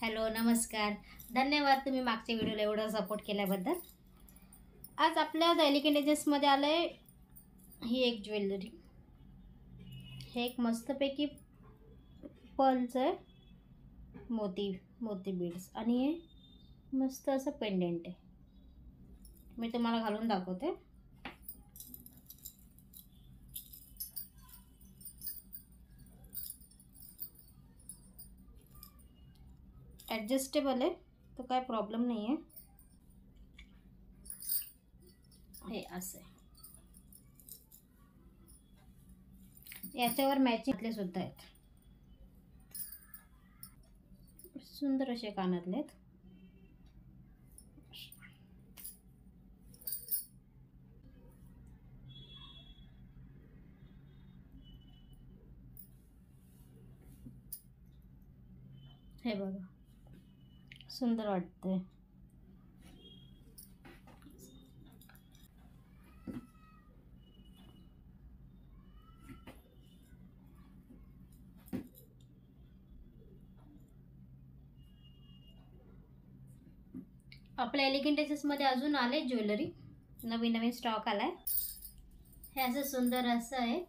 Hello, नमस्कार. धन्यवाद तुम्ही मागच्या व्हिडिओला एवढं सपोर्ट केल्याबद्दल. आज आपल्या डेलिकेट एजेसमध्ये आलं आहे ही एक ज्वेलरी. हे एक मस्तपैकी पर्लचं आहे, मोती बीड्स, आणि हे मस्त असं पेंडेंट आहे. मी तुम्हाला घालून दाखवते. ॲडजस्टेबल आहे, तर काय प्रॉब्लेम नाही आहे. हे असं आहे. याच्यावर मॅचिंगले सुद्धा आहेत. सुंदर असे कानातले आहेत. हे बघा, सुंदर वाटतंय. आपल्या एलिगंट ड्रेसेसमध्ये अजून आले ज्वेलरी, नवीन स्टॉक आलाय. हे असं सुंदर असं आहे.